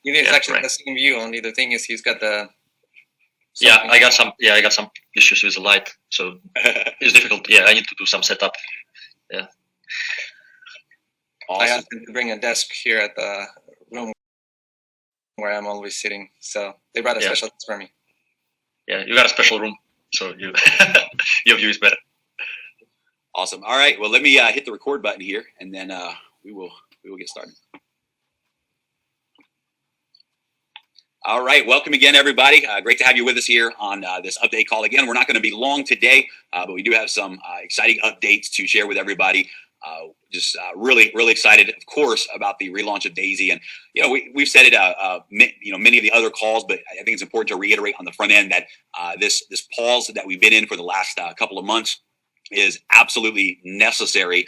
You need actually the same view. Only the thing is, he's got the. I got some issues with the light, so it's difficult. Yeah, I need to do some setup. Yeah. Awesome. I asked them to bring a desk here at the room where I'm always sitting, so they brought a special desk for me. Yeah, you got a special room, so you your view is better. Awesome. All right. Well, let me hit the record button here, and then we will get started. All right. Welcome again, everybody. Great to have you with us here on this update call. Again, we're not going to be long today, but we do have some exciting updates to share with everybody. Really excited, of course, about the relaunch of Daisy. And, we've said it, many of the other calls, but I think it's important to reiterate on the front end that this pause that we've been in for the last couple of months is absolutely necessary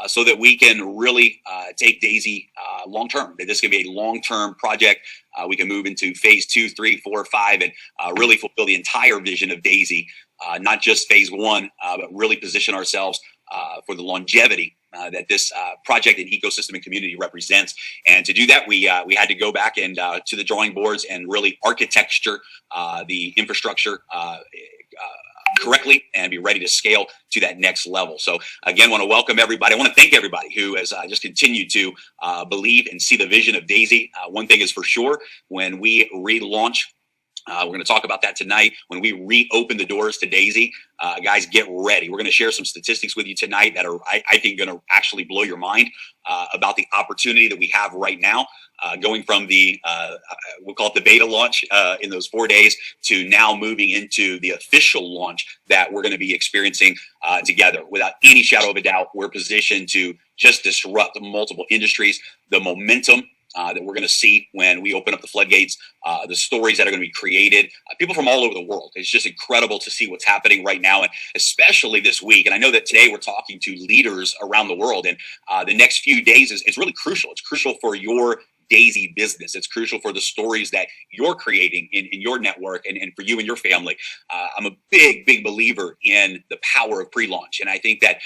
so that we can really take Daisy long term. That this can be a long term project. We can move into phase 2, 3, 4, 5, and really fulfill the entire vision of Daisy, not just phase 1, but really position ourselves for the longevity that this project and ecosystem and community represents. And to do that, we had to go back and to the drawing boards and really architecture the infrastructure correctly and be ready to scale to that next level. So again, want to welcome everybody. I want to thank everybody who has just continued to believe and see the vision of Daisy. One thing is for sure, when we relaunch, we're going to talk about that tonight. When we reopen the doors to Daisy, guys, get ready. We're going to share some statistics with you tonight that are, I think, going to actually blow your mind about the opportunity that we have right now, going from the, we'll call it the beta launch in those 4 days to now moving into the official launch that we're going to be experiencing together. Without any shadow of a doubt, we're positioned to just disrupt multiple industries. The momentum that we're going to see when we open up the floodgates, the stories that are going to be created, people from all over the world. It's just incredible to see what's happening right now, and especially this week. And I know that today we're talking to leaders around the world, and the next few days is really crucial. It's crucial for your Daisy business. It's crucial for the stories that you're creating in your network and for you and your family. I'm a big believer in the power of pre-launch. And I think that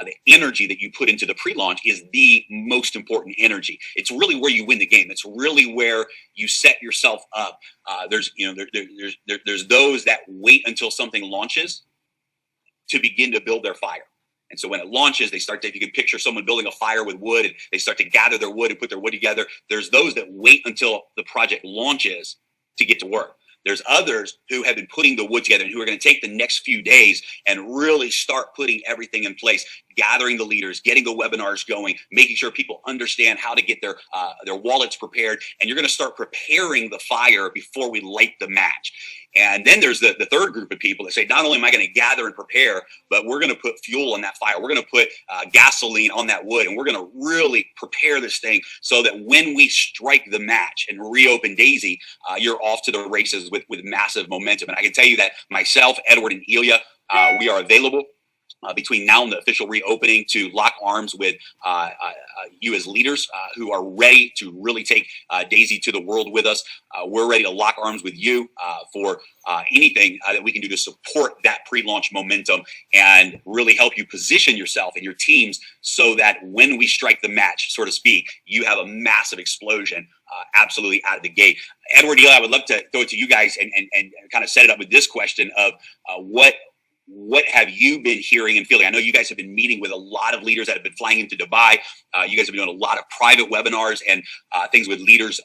the energy that you put into the pre-launch is the most important energy. It's really where you win the game. It's really where you set yourself up. There's those that wait until something launches to begin to build their fire. And so when it launches, they start to, if you can picture someone building a fire with wood, and they start to gather their wood and put their wood together. There's those that wait until the project launches to get to work. There's others who have been putting the wood together and who are going to take the next few days and really start putting everything in place, gathering the leaders, getting the webinars going, making sure people understand how to get their wallets prepared. And you're going to start preparing the fire before we light the match. And then there's the third group of people that say, not only am I going to gather and prepare, but we're going to put fuel on that fire. We're going to put gasoline on that wood, and we're going to really prepare this thing so that when we strike the match and reopen Daisy, you're off to the races with massive momentum. And I can tell you that myself, Edward, and Ilya, we are available between now and the official reopening to lock arms with you as leaders who are ready to really take Daisy to the world with us. We're ready to lock arms with you for anything that we can do to support that pre-launch momentum and really help you position yourself and your teams so that when we strike the match, so to speak, you have a massive explosion absolutely out of the gate. Edward, Eli, I would love to throw it to you guys and kind of set it up with this question of what have you been hearing and feeling? I know you guys have been meeting with a lot of leaders that have been flying into Dubai. You guys have been doing a lot of private webinars and things with leaders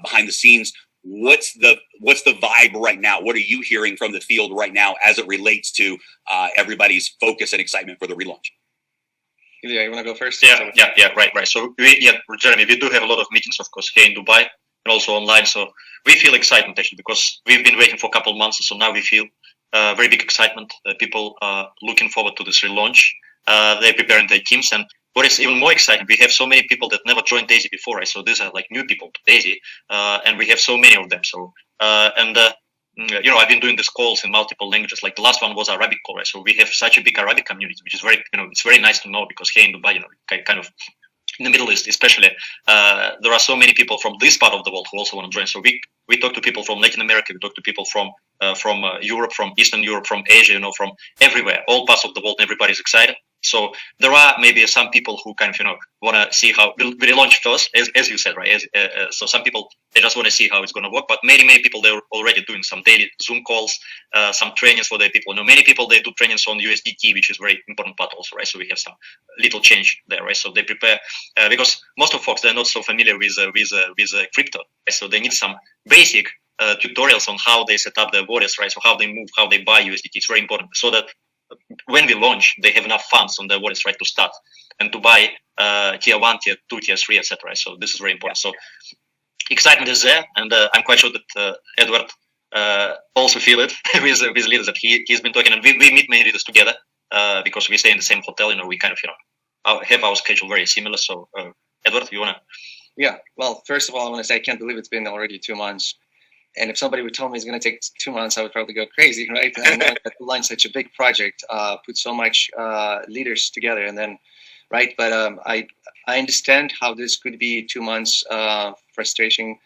behind the scenes. What's the vibe right now? What are you hearing from the field right now as it relates to everybody's focus and excitement for the relaunch? Yeah, you want to go first? Yeah, right. So Jeremy, we do have a lot of meetings, of course, here in Dubai and also online. So we feel excitement actually because we've been waiting for a couple of months. So now we feel very big excitement. People are looking forward to this relaunch. They're preparing their teams, and what is even more exciting, we have so many people that never joined Daisy before, right? So these are like new people to Daisy, and we have so many of them. So I've been doing these calls in multiple languages. Like the last one was Arabic call, right? So we have such a big Arabic community, which is very, it's very nice to know because here in Dubai, kind of in the Middle East, especially, there are so many people from this part of the world who also want to join. So we talk to people from Latin America, we talk to people from Europe, from Eastern Europe, from Asia, from everywhere, all parts of the world. Everybody's excited. So there are maybe some people who kind of, want to see how we relaunch first, as you said, right? So some people, they just want to see how it's going to work, but many people, they're already doing some daily Zoom calls, some trainings for their people. Many people, they do trainings on USDT, which is very important part also, right? So we have some little change there, right? So they prepare, because most of folks, they're not so familiar with crypto, right? So they need some basic tutorials on how they set up their wallets, right? So how they move, how they buy USDT. It's very important so that when we launch, they have enough funds on their wallets, right, to start and to buy tier 1, tier 2, tier 3, etc. So this is very important. So excitement is there, and I'm quite sure that Edward also feel it with leaders that he's been talking, and we meet many leaders together because we stay in the same hotel. We kind of have our schedule very similar. So Edward, you wanna? Yeah. Well, first of all, I want to say I can't believe it's been already 2 months. And if somebody would tell me it's going to take 2 months, I would probably go crazy, right? And to launch such a big project, put so much leaders together, and then, right? But I understand how this could be 2 months frustration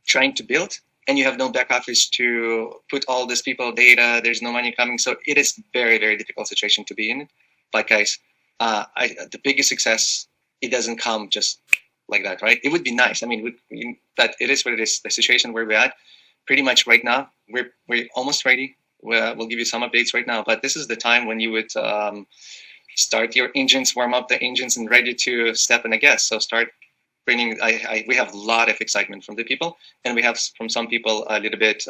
trying to build, and you have no back office to put all these people data. There's no money coming, so it is very, very difficult situation to be in. But guys, the biggest success, it doesn't come just like that, right? It would be nice. I mean, but it is what it is. The situation where we're at. Pretty much right now, we're almost ready. We'll give you some updates right now, but this is the time when you would start your engines, warm up the engines, and ready to step in the gas. So start bringing. We have a lot of excitement from the people, and we have from some people a little bit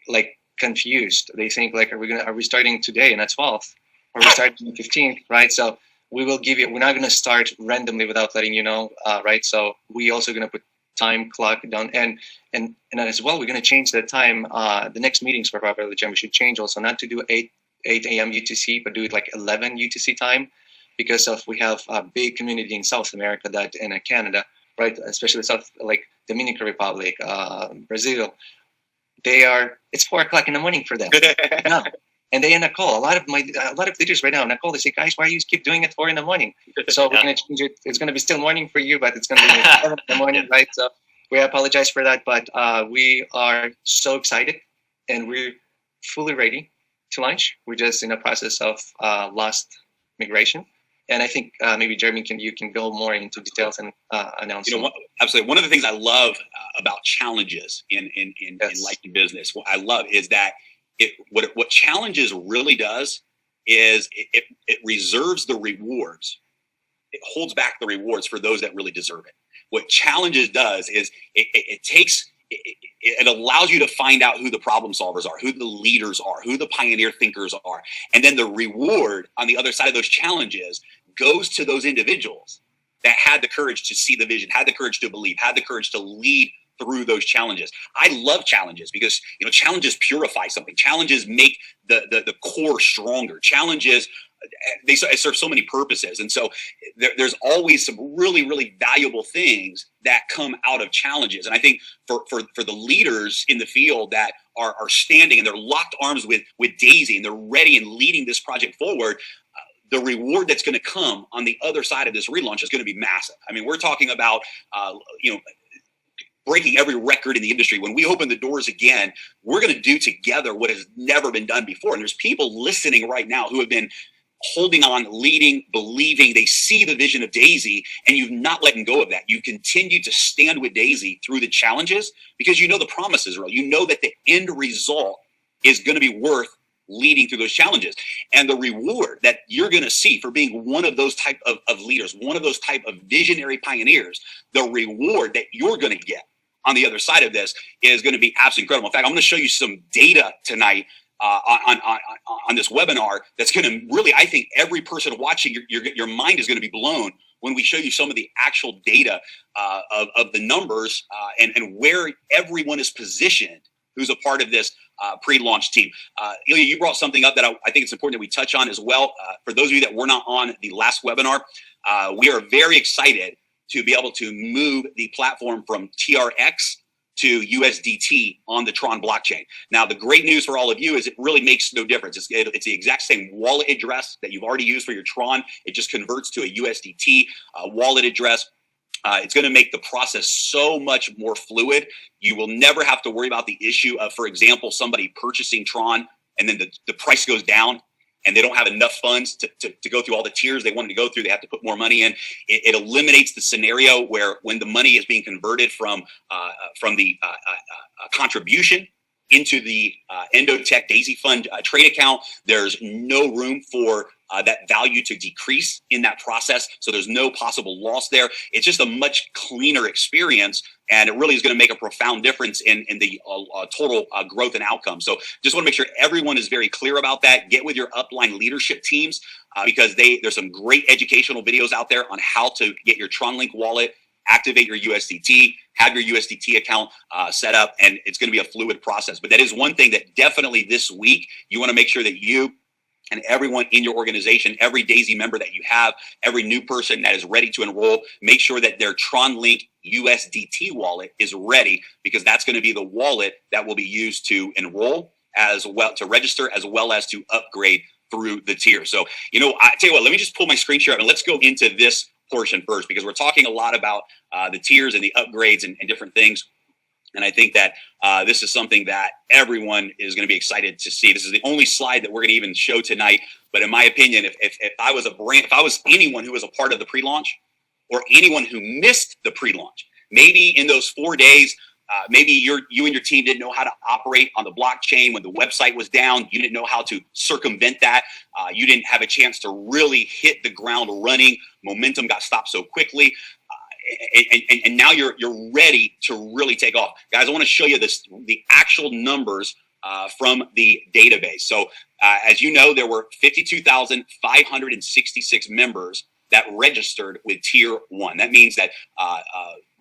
like confused. They think like, are we starting today on the 12th, or we starting on the 15th, right? So we will give you. We're not going to start randomly without letting you know, right? So we also going to put time clock down, and as well, we're going to change the time. The next meetings for probably we should change also, not to do 8 a.m. UTC, but do it like 11 UTC time, because of we have a big community in South America that in Canada, right, especially South, like Dominican Republic, Brazil. It's 4 o'clock in the morning for them. No. And they in a call. A lot of leaders right now in a call, they say, guys, why do you keep doing it 4 in the morning? So we're going to change it. It's going to be still morning for you, but it's going to be 7 in the morning, right? So we apologize for that, but we are so excited, and we're fully ready to launch. We're just in the process of last migration. And I think maybe Jermey, you can go more into details and announce. Absolutely. One of the things I love about challenges in life and business, what I love is that what challenges really does is it reserves the rewards. It holds back the rewards for those that really deserve it. What challenges does is it allows you to find out who the problem solvers are, who the leaders are, who the pioneer thinkers are. And then the reward on the other side of those challenges goes to those individuals that had the courage to see the vision, had the courage to believe, had the courage to lead through those challenges. I love challenges because challenges purify something. Challenges make the core stronger. Challenges, they serve so many purposes, and so there's always some really, really valuable things that come out of challenges. And I think for the leaders in the field that are standing and they're locked arms with Daisy and they're ready and leading this project forward, the reward that's going to come on the other side of this relaunch is going to be massive. I mean, we're talking about breaking every record in the industry. When we open the doors again, we're going to do together what has never been done before. And there's people listening right now who have been holding on, leading, believing. They see the vision of Daisy, and you've not letting go of that. You continue to stand with Daisy through the challenges because you know the promise is real. You know that the end result is going to be worth leading through those challenges. And the reward that you're going to see for being one of those type of leaders, one of those type of visionary pioneers, the reward that you're going to get on the other side of this is going to be absolutely incredible. In fact, I'm going to show you some data tonight on this webinar that's going to really, I think every person watching, your mind is going to be blown when we show you some of the actual data of the numbers and where everyone is positioned who's a part of this pre-launch team. Ilya, you brought something up that I think it's important that we touch on as well. For those of you that were not on the last webinar, we are very excited to be able to move the platform from TRX to USDT on the Tron blockchain. Now, the great news for all of you is it really makes no difference. It's the exact same wallet address that you've already used for your Tron. It just converts to a USDT wallet address. It's going to make the process so much more fluid. You will never have to worry about the issue of, for example, somebody purchasing Tron and then the price goes down and they don't have enough funds to go through all the tiers they wanted to go through. They have to put more money in. It eliminates the scenario where when the money is being converted from the contribution into the EndoTech Daisy Fund trade account, there's no room for that value to decrease in that process. So there's no possible loss there. It's just a much cleaner experience, and it really is going to make a profound difference in the total growth and outcome. So just want to make sure everyone is very clear about that. Get with your upline leadership teams because there's some great educational videos out there on how to get your TronLink wallet, activate your USDT, have your USDT account set up, and it's going to be a fluid process. But that is one thing that definitely this week, you want to make sure that you and everyone in your organization, every Daisy member that you have, every new person that is ready to enroll, make sure that their TronLink USDT wallet is ready, because that's going to be the wallet that will be used to enroll, as well to register, as well as to upgrade through the tier. So, I tell you what, let me just pull my screen share up and let's go into this portion first, because we're talking a lot about the tiers and the upgrades and different things. And I think that this is something that everyone is going to be excited to see. This is the only slide that we're going to even show tonight. But in my opinion, if I was anyone who was a part of the pre-launch, or anyone who missed the pre-launch, maybe in those 4 days, maybe you and your team didn't know how to operate on the blockchain when the website was down. You didn't know how to circumvent that. You didn't have a chance to really hit the ground running. Momentum got stopped so quickly. And now you're ready to really take off. Guys, I want to show you the actual numbers from the database. So as you know, there were 52,566 members that registered with Tier 1. That means that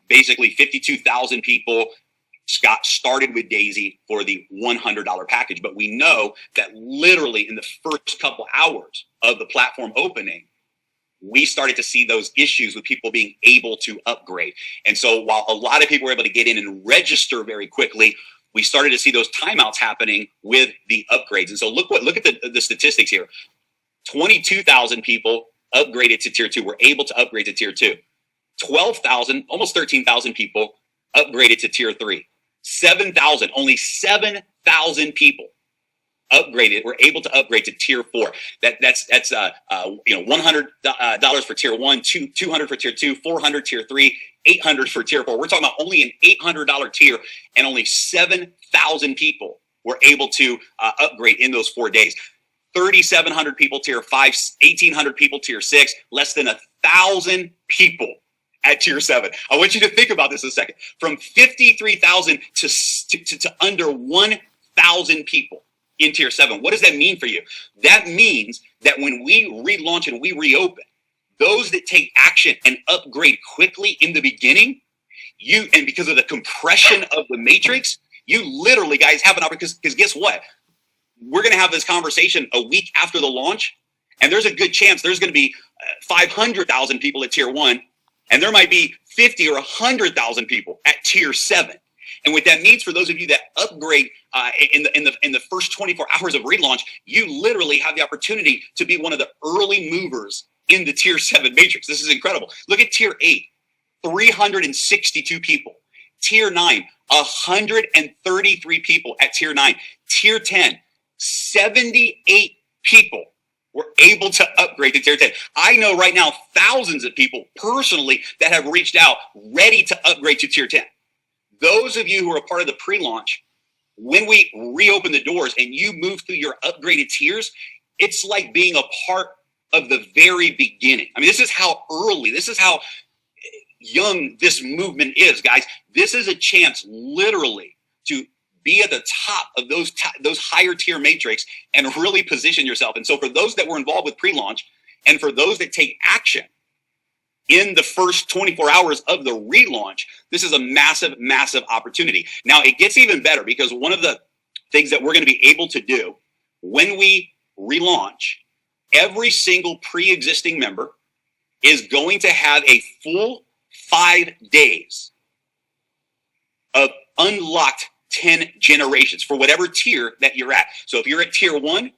basically 52,000 people got started with Daisy for the $100 package. But we know that literally in the first couple hours of the platform opening, we started to see those issues with people being able to upgrade. And so while a lot of people were able to get in and register very quickly, we started to see those timeouts happening with the upgrades. And so look at the statistics here. 22,000 people upgraded to Tier 2, were able to upgrade to Tier 2. 12,000, almost 13,000 people upgraded to Tier 3. 7,000, only 7,000 people were able to upgrade to Tier 4. That's $100 for Tier 1, $200 for Tier 2, $400 Tier 3, $800 for Tier 4. We're talking about only an $800 tier, and only 7,000 people were able to upgrade in those 4 days. 3,700 people Tier 5, 1,800 people Tier 6, less than 1,000 people at Tier 7. I want you to think about this a second. From 53,000 to under 1,000 people in Tier 7. What does that mean for you? That means that when we relaunch and we reopen, those that take action and upgrade quickly in the beginning, and because of the compression of the matrix, you literally, guys, have an opportunity, because guess what? We're going to have this conversation a week after the launch, and there's a good chance there's going to be 500,000 people at Tier 1, and there might be 50 or 100,000 people at Tier 7. And what that means for those of you that upgrade in the first 24 hours of relaunch, you literally have the opportunity to be one of the early movers in the Tier 7 matrix. This is incredible. Look at Tier 8, 362 people. Tier 9, 133 people at Tier 9. Tier 10, 78 people were able to upgrade to Tier 10. I know right now thousands of people personally that have reached out ready to upgrade to Tier 10. Those of you who are a part of the pre-launch, when we reopen the doors and you move through your upgraded tiers, it's like being a part of the very beginning. I mean, this is how early, this is how young this movement is, guys. This is a chance literally to be at the top of those higher tier matrix and really position yourself. And so for those that were involved with pre-launch, and for those that take action in the first 24 hours of the relaunch, this is a massive, massive opportunity. Now, it gets even better, because one of the things that we're going to be able to do when we relaunch, every single pre-existing member is going to have a full 5 days of unlocked 10 generations for whatever tier that you're at. So if you're at Tier 1,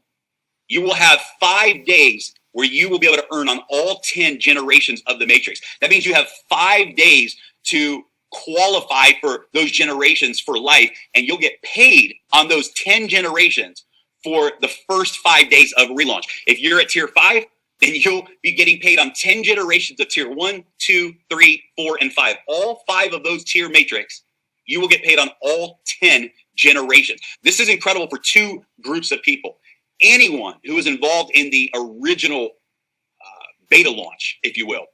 you will have 5 days where you will be able to earn on all 10 generations of the matrix. That means you have 5 days to qualify for those generations for life, and you'll get paid on those 10 generations for the first 5 days of relaunch. If you're at tier 5, then you'll be getting paid on 10 generations of tier 1, 2, 3, 4, and 5. All 5 of those tier matrix, you will get paid on all 10 generations. This is incredible for 2 groups of people. Anyone who was involved in the original beta launch, if you will,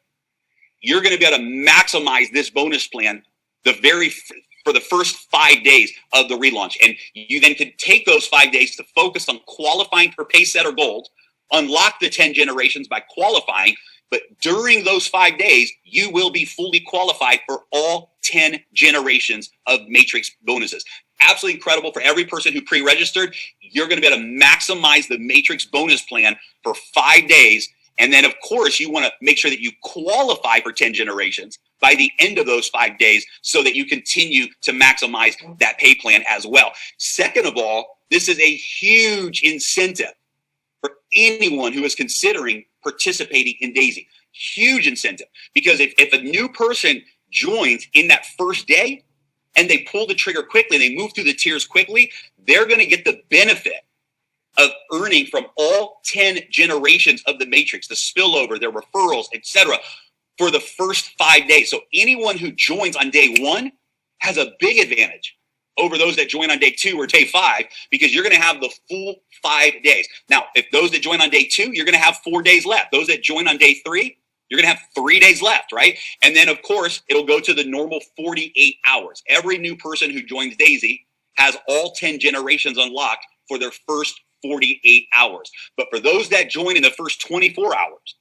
you're going to be able to maximize this bonus plan for the first 5 days of the relaunch. And you then can take those 5 days to focus on qualifying for pay set or gold, unlock the 10 generations by qualifying. But during those 5 days, you will be fully qualified for all 10 generations of matrix bonuses. Absolutely incredible for every person who pre-registered. You're going to be able to maximize the matrix bonus plan for 5 days. And then, of course, you want to make sure that you qualify for 10 generations by the end of those 5 days so that you continue to maximize that pay plan as well. Second of all, this is a huge incentive for anyone who is considering participating in DAISY. Huge incentive. Because if a new person joins in that first day and they pull the trigger quickly, they move through the tiers quickly, they're going to get the benefit of earning from all 10 generations of the matrix, the spillover, their referrals, etc., for the first 5 days. So anyone who joins on day 1 has a big advantage over those that join on day 2 or day 5, because you're going to have the full 5 days. Now, if those that join on day 2, you're going to have 4 days left. Those that join on day 3, you're going to have 3 days left, right? And then, of course, it'll go to the normal 48 hours. Every new person who joins DAISY has all 10 generations unlocked for their first 48 hours. But for those that join in the first 24 hours,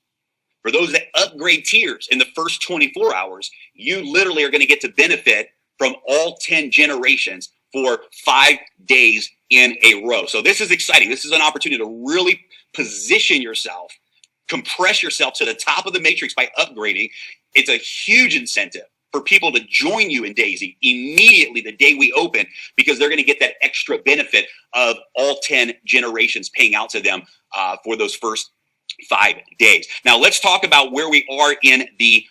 for those that upgrade tiers in the first 24 hours, you literally are going to get to benefit from all 10 generations for 5 days in a row. So this is exciting. This is an opportunity to really position yourself, compress yourself to the top of the matrix by upgrading. It's a huge incentive for people to join you in DAISY immediately the day we open, because they're going to get that extra benefit of all 10 generations paying out to them for those first 5 days. Now, let's talk about where we are in the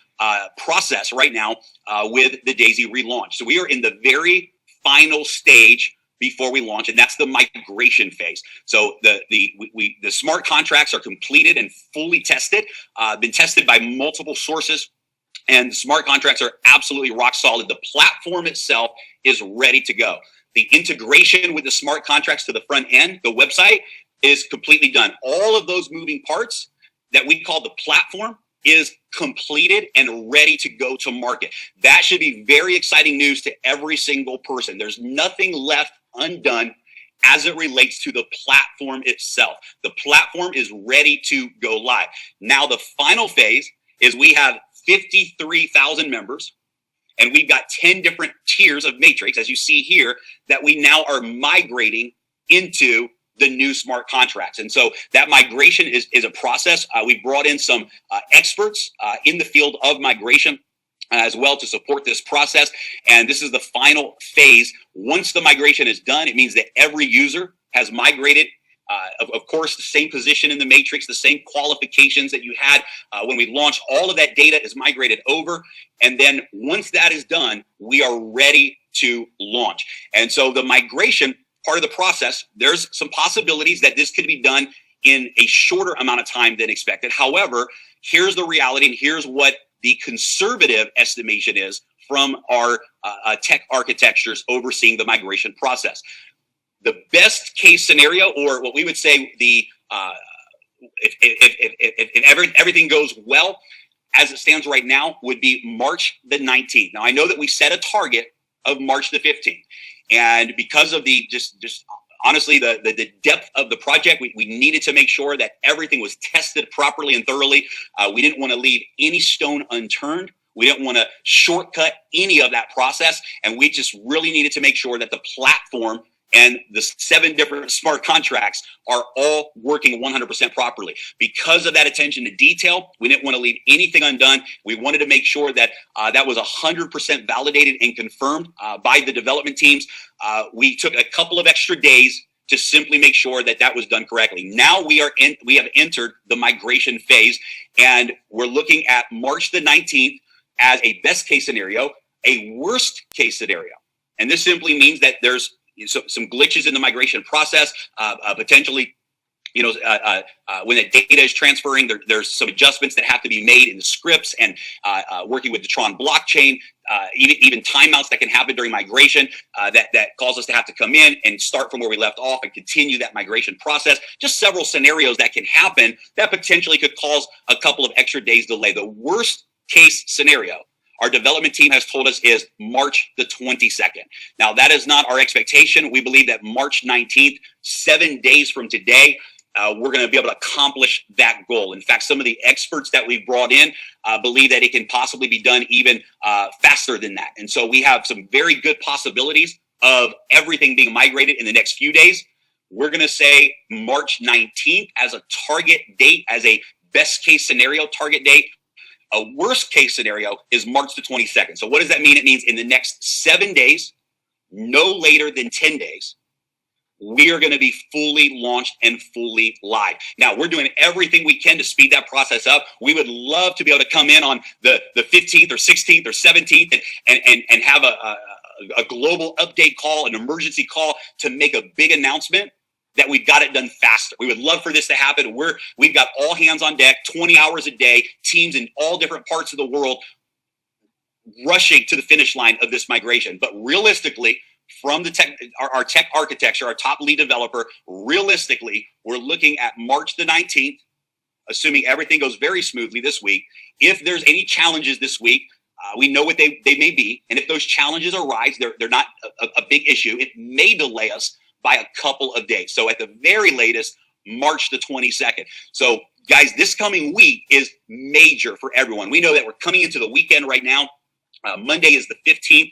process right now with the DAISY relaunch. So we are in the very final stage before we launch, and that's the migration phase. So the smart contracts are completed and fully tested, been tested by multiple sources. And smart contracts are absolutely rock solid. The platform itself is ready to go. The integration with the smart contracts to the front end, the website, is completely done. All of those moving parts that we call the platform is completed and ready to go to market. That should be very exciting news to every single person. There's nothing left undone as it relates to the platform itself. The platform is ready to go live. Now, the final phase is we have 53,000 members, and we've got 10 different tiers of matrix, as you see here, that we now are migrating into the new smart contracts. And so that migration is a process. We brought in some experts in the field of migration as well to support this process. And this is the final phase. Once the migration is done, it means that every user has migrated. Of course, the same position in the matrix, the same qualifications that you had when we launched. All of that data is migrated over. And then once that is done, we are ready to launch. And so the migration part of the process, there's some possibilities that this could be done in a shorter amount of time than expected. However, here's the reality, and here's what the conservative estimation is from our tech architectures overseeing the migration process. The best case scenario, or what we would say, if everything goes well as it stands right now, would be March the 19th. Now, I know that we set a target of March the 15th, and because of the just honestly the depth of the project, we needed to make sure that everything was tested properly and thoroughly. We didn't want to leave any stone unturned. We didn't want to shortcut any of that process, and we just really needed to make sure that the platform and the 7 different smart contracts are all working 100% properly. Because of that attention to detail, we didn't want to leave anything undone. We wanted to make sure that that was 100% validated and confirmed by the development teams. We took a couple of extra days to simply make sure that that was done correctly. Now we have entered the migration phase, and we're looking at March the 19th as a best case scenario, a worst case scenario. And this simply means that there's some glitches in the migration process, potentially. When the data is transferring, there's some adjustments that have to be made in the scripts, and working with the Tron blockchain, even timeouts that can happen during migration that cause us to have to come in and start from where we left off and continue that migration process. Just several scenarios that can happen that potentially could cause a couple of extra days delay. The worst case scenario our development team has told us is March the 22nd. Now, that is not our expectation. We believe that March 19th, 7 days from today, we're going to be able to accomplish that goal. In fact, some of the experts that we've brought in believe that it can possibly be done even faster than that. And so we have some very good possibilities of everything being migrated in the next few days. We're going to say March 19th as a target date, as a best case scenario target date. A worst case scenario is March the 22nd. So what does that mean? It means in the next 7 days, no later than 10 days, we are going to be fully launched and fully live. Now, we're doing everything we can to speed that process up. We would love to be able to come in on the 15th or 16th or 17th and have a global update call, an emergency call to make a big announcement that we've got it done faster. We would love for this to happen. We've got all hands on deck, 20 hours a day, teams in all different parts of the world rushing to the finish line of this migration. But realistically, from the our tech architecture, our top lead developer, realistically, we're looking at March the 19th, assuming everything goes very smoothly this week. If there's any challenges this week, we know what they may be. And if those challenges arise, they're not a big issue. It may delay us by a couple of days. So at the very latest, March the 22nd. So guys, this coming week is major for everyone. We know that we're coming into the weekend right now. Monday is the 15th.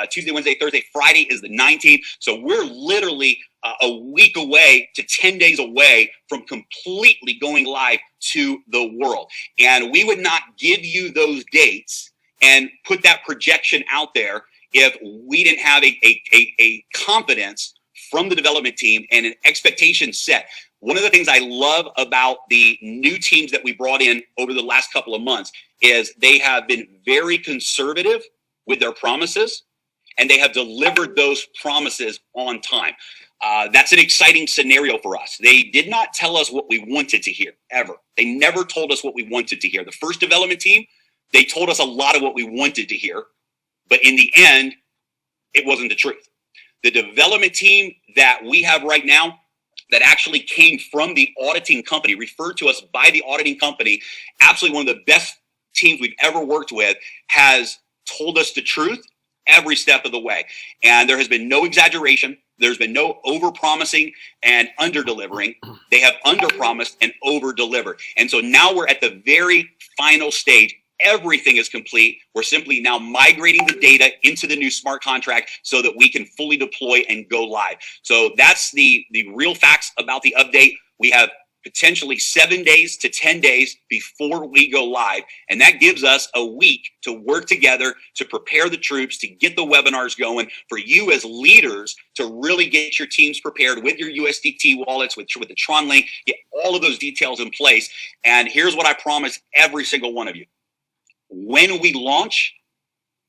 Tuesday, Wednesday, Thursday, Friday is the 19th. So we're literally a week away to 10 days away from completely going live to the world. And we would not give you those dates and put that projection out there if we didn't have a confidence from the development team and an expectation set. One of the things I love about the new teams that we brought in over the last couple of months is they have been very conservative with their promises, and they have delivered those promises on time. That's an exciting scenario for us. They did not tell us what we wanted to hear, ever. They never told us what we wanted to hear. The first development team, they told us a lot of what we wanted to hear, but in the end, it wasn't the truth. The development team that we have right now that actually came from the auditing company, referred to us by the auditing company, absolutely one of the best teams we've ever worked with, has told us the truth every step of the way. And there has been no exaggeration. There's been no over-promising and under-delivering. They have under-promised and over-delivered. And so now we're at the very final stage. Everything is complete. We're simply now migrating the data into the new smart contract so that we can fully deploy and go live. So that's the real facts about the update. We have potentially 7 days to 10 days before we go live. And that gives us a week to work together, to prepare the troops, to get the webinars going, for you as leaders to really get your teams prepared with your USDT wallets, with the Tron link, get all of those details in place. And here's what I promise every single one of you. When we launch,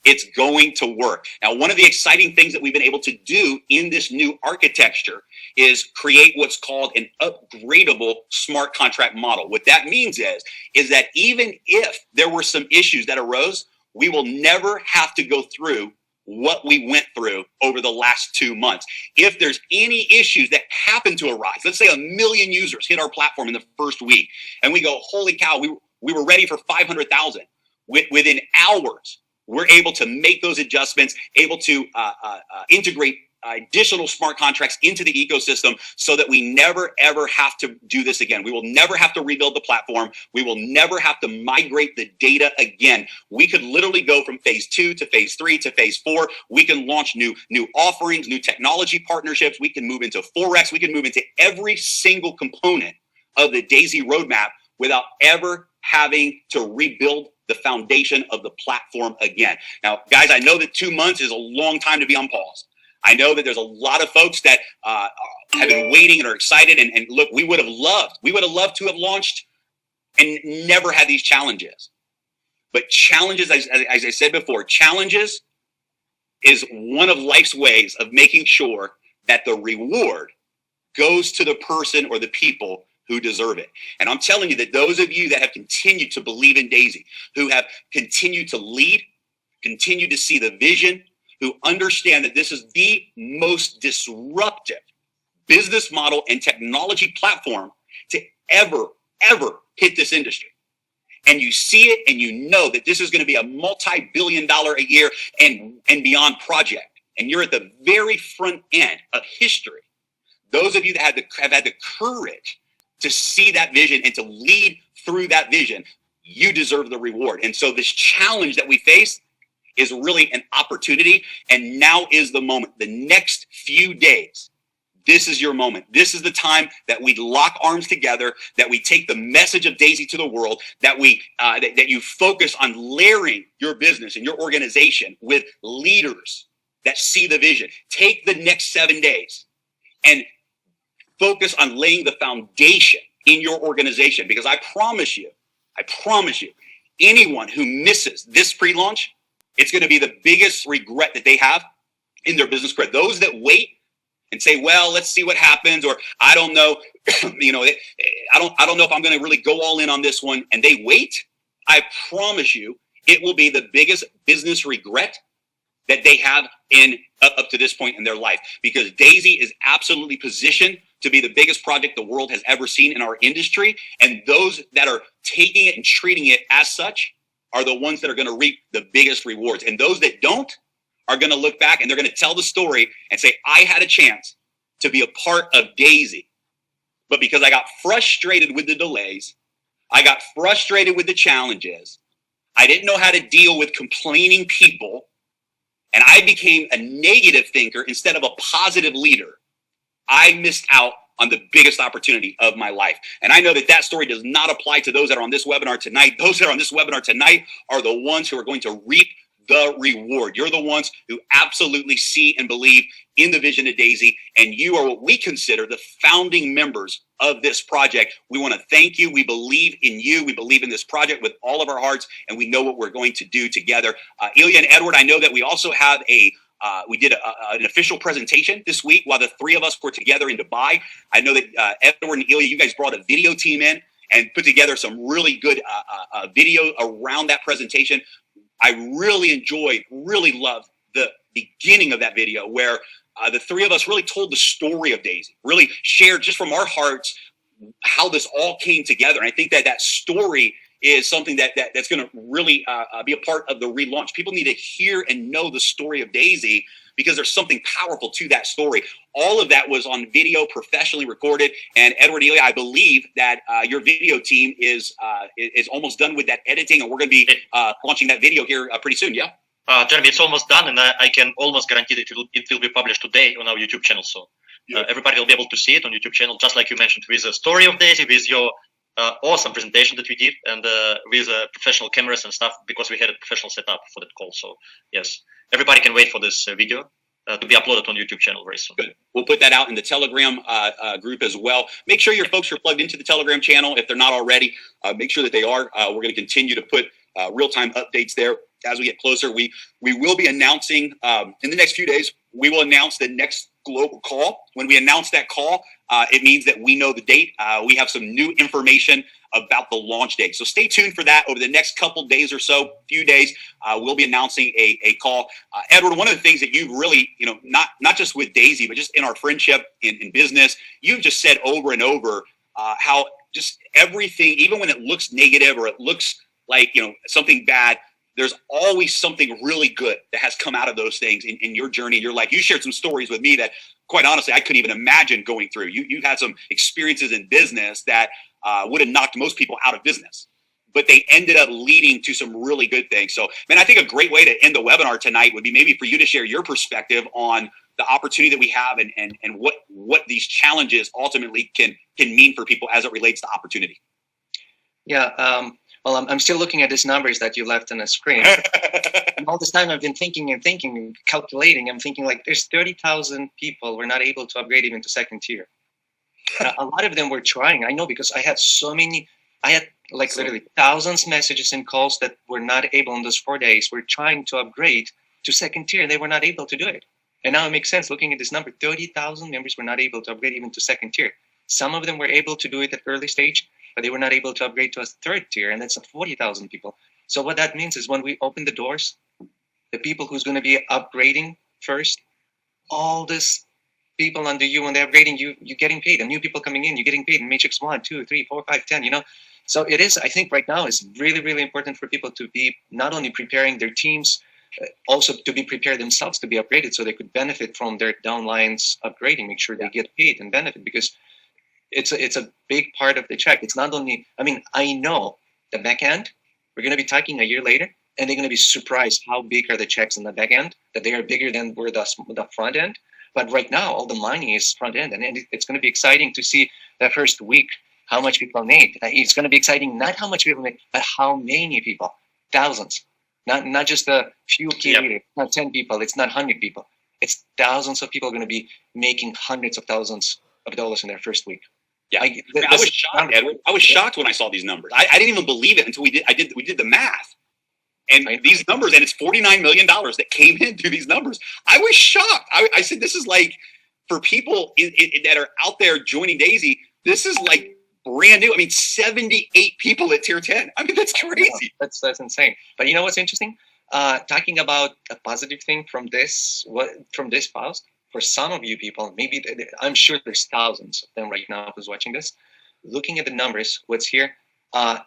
it's going to work. Now, one of the exciting things that we've been able to do in this new architecture is create what's called an upgradeable smart contract model. What that means is that even if there were some issues that arose, we will never have to go through what we went through over the last 2 months. If there's any issues that happen to arise, let's say 1 million users hit our platform in the first week, and we go, holy cow, we were ready for 500,000. Within hours, we're able to make those adjustments, able to integrate additional smart contracts into the ecosystem so that we never, ever have to do this again. We will never have to rebuild the platform. We will never have to migrate the data again. We could literally go from phase 2 to phase 3 to phase 4. We can launch new offerings, new technology partnerships. We can move into Forex. We can move into every single component of the DAISY roadmap without ever having to rebuild the foundation of the platform again. Now, guys, I know that 2 months is a long time to be on pause. I know that there's a lot of folks that have been waiting and are excited. And look, we would have loved to have launched and never had these challenges. But challenges, as I said before, challenges is one of life's ways of making sure that the reward goes to the person or the people who deserve it. And I'm telling you that those of you that have continued to believe in Daisy, who have continued to lead, continue to see the vision, who understand that this is the most disruptive business model and technology platform to ever hit this industry. And you see it and you know that this is going to be a multi-billion-dollar a year and beyond project. And you're at the very front end of history. Those of you that have had the courage to see that vision and to lead through that vision, you deserve the reward. And so this challenge that we face is really an opportunity. And now is the moment. The next few days, this is your moment. This is the time that we lock arms together, that we take the message of Daisy to the world, that that you focus on layering your business and your organization with leaders that see the vision. Take the next 7 days and focus on laying the foundation in your organization, because I promise you, anyone who misses this pre-launch, it's going to be the biggest regret that they have in their business career. Those that wait and say, well, let's see what happens, or I don't know, I don't know if I'm going to really go all in on this one, and they wait, I promise you, it will be the biggest business regret that they have up to this point in their life, because Daisy is absolutely positioned to be the biggest project the world has ever seen in our industry. And those that are taking it and treating it as such are the ones that are going to reap the biggest rewards. And those that don't are going to look back and they're going to tell the story and say, I had a chance to be a part of Daisy, but because I got frustrated with the delays, I got frustrated with the challenges, I didn't know how to deal with complaining people, and I became a negative thinker instead of a positive leader, I missed out on the biggest opportunity of my life. And I know that that story does not apply to those that are on this webinar tonight. Those that are on this webinar tonight are the ones who are going to reap the reward. You're the ones who absolutely see and believe in the vision of Daisy, and you are what we consider the founding members of this project. We want to thank you. We believe in you. We believe in this project with all of our hearts, and we know what we're going to do together. Ilya and Edward, I know that we also have we did an official presentation this week while the three of us were together in Dubai. I know that Edward and Ilya, you guys brought a video team in and put together some really good video around that presentation. I really loved the beginning of that video where the three of us really told the story of Daisy, really shared just from our hearts how this all came together. And I think that story is something that's going to really be a part of the relaunch. People need to hear and know the story of Daisy because there's something powerful to that story. All of that was on video, professionally recorded. And Edward, Ilya, I believe that your video team is almost done with that editing, and we're going to be launching that video here pretty soon. Yeah. Jeremy, it's almost done, and I can almost guarantee that it will be published today on our YouTube channel. So everybody will be able to see it on YouTube channel, just like you mentioned, with the story of Daisy, with your awesome presentation that we did, and with professional cameras and stuff, because we had a professional setup for that call. So yes, everybody can wait for this video to be uploaded on YouTube channel very soon. Good. We'll put that out in the Telegram group as well. Make sure your folks are plugged into the Telegram channel if they're not already. Make sure that they are. We're going to continue to put real-time updates there as we get closer. We will be announcing in the next few days. We will announce the next global call. When we announce that call, it means that we know the date. We have some new information about the launch date. So stay tuned for that over the next couple days or so, few days. We'll be announcing a call. Edward, one of the things that you've really, not just with Daisy, but just in our friendship, in business, you've just said over and over how just everything, even when it looks negative or it looks like, something bad, there's always something really good that has come out of those things in your journey, in your life. You shared some stories with me that, quite honestly, I couldn't even imagine going through. You've had some experiences in business that would have knocked most people out of business, but they ended up leading to some really good things. So, man, I think a great way to end the webinar tonight would be maybe for you to share your perspective on the opportunity that we have and what these challenges ultimately can mean for people as it relates to opportunity. Yeah. Well, I'm still looking at these numbers that you left on the screen. And all this time I've been thinking and calculating. I'm thinking like there's 30,000 people were not able to upgrade even to second tier. A lot of them were trying. I know because I had literally thousands of messages and calls that were not able in those 4 days. We're trying to upgrade. to second tier, and they were not able to do it. And now it makes sense looking at this number. 30,000 members were not able to upgrade even to second tier. Some of them were able to do it at early stage, but they were not able to upgrade to a third tier, and that's 40,000 people. So what that means is when we open the doors, the people who's going to be upgrading first, all this people under you, when they're upgrading, you're getting paid. And new people coming in, you're getting paid in Matrix 1, 2, 3, 4, 5, 10, you know. So it is, I think right now, it's really, really important for people to be not only preparing their teams, also to be prepared themselves to be upgraded so they could benefit from their downlines upgrading, make sure they get paid and benefit, because it's a big part of the check. It's not only, I mean, I know the back end, we're going to be talking a year later, and they're going to be surprised how big are the checks in the back end, that they are bigger than were the front end. But right now, all the money is front end, and it's going to be exciting to see that first week how much people made. It's going to be exciting, not how much people made, but how many people, thousands, not just a few key leaders, not 10 people, it's not 100 people. It's thousands of people going to be making hundreds of thousands of dollars in their first week. Yeah, I was shocked, Edward. I was shocked when I saw these numbers. I didn't even believe it until we did the math. And these numbers, and it's $49 million that came in through these numbers. I was shocked. I said, this is like, for people that are out there joining Daisy, this is like brand new. I mean, 78 people at tier 10. I mean, that's crazy. That's insane. But you know what's interesting? Talking about a positive thing from this post, for some of you people, maybe I'm sure there's thousands of them right now who's watching this, looking at the numbers, what's here,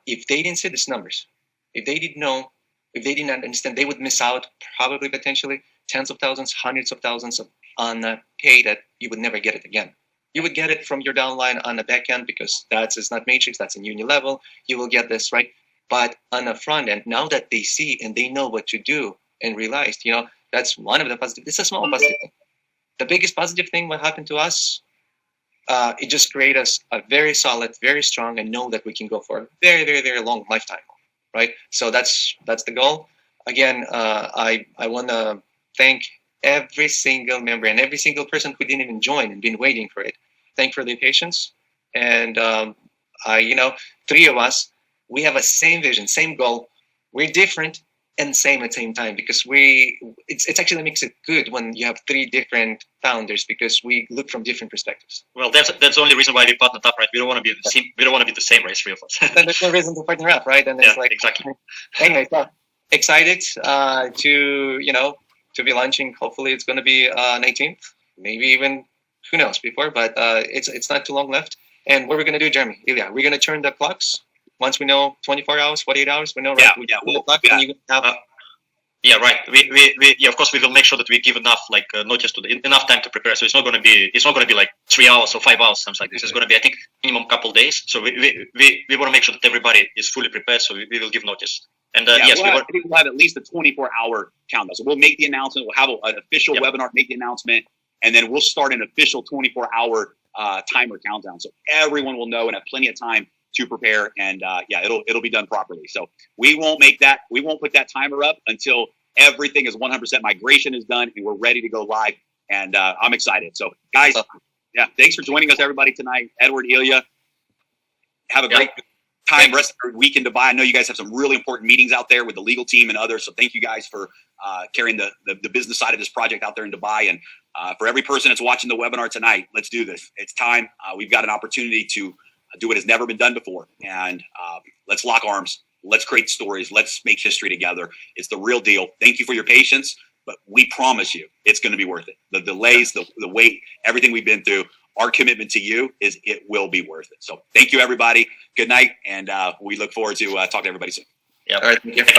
if they didn't see these numbers, if they didn't know, if they did not understand, they would miss out probably potentially tens of thousands, hundreds of thousands on pay that you would never get it again. You would get it from your downline on the back end because it's not Matrix, that's in uni level. You will get this, right? But on the front end, now that they see and they know what to do and realized, you know, that's one of the positive. It's a small positive thing. The biggest positive thing what happened to us, it just created us a very solid, very strong, and know that we can go for a very, very, very long lifetime. Right, so that's the goal. Again, I want to thank every single member and every single person who didn't even join and been waiting for it. Thank for their patience. And three of us, we have a same vision, same goal. We're different and same at the same time because it actually makes it good when you have three different founders because we look from different perspectives. Well, that's the only reason why we partnered up, right? We don't want to be the same. We don't want to be the same, right? Three of us. Then there's no reason to partner up, right? And it's exactly. Anyway, so excited to be launching. Hopefully, it's going to be 19th, maybe even who knows before, but it's not too long left. And what we're going to do, Jermey, Ilya, we're going to turn the clocks. Once we know 24 hours, 48 hours, we know, right? Right. We of course we will make sure that we give enough notice enough time to prepare. So it's not going to be like 3 hours or 5 hours, something like this. It's going to be, I think, minimum couple days. So we want to make sure that everybody is fully prepared. So we will give notice. And I think we'll have at least a 24-hour countdown. So we'll make the announcement. We'll have an official webinar, make the announcement, and then we'll start an official 24-hour timer countdown. So everyone will know and have plenty of time to prepare, and it'll be done properly. So we won't put that timer up until everything is 100% migration is done and we're ready to go live. And I'm excited. So guys, thanks for joining us, everybody, tonight. Edward, Ilya, have a great time. Rest of your week in Dubai. I know you guys have some really important meetings out there with the legal team and others. So thank you guys for carrying the business side of this project out there in Dubai. And for every person that's watching the webinar tonight, let's do this. It's time. We've got an opportunity to do what has never been done before. And let's lock arms. Let's create stories. Let's make history together. It's the real deal. Thank you for your patience, but we promise you it's going to be worth it. The delays, the wait, everything we've been through, our commitment to you is it will be worth it. So thank you, everybody. Good night. And we look forward to talking to everybody soon. Yeah. All right. Thank you.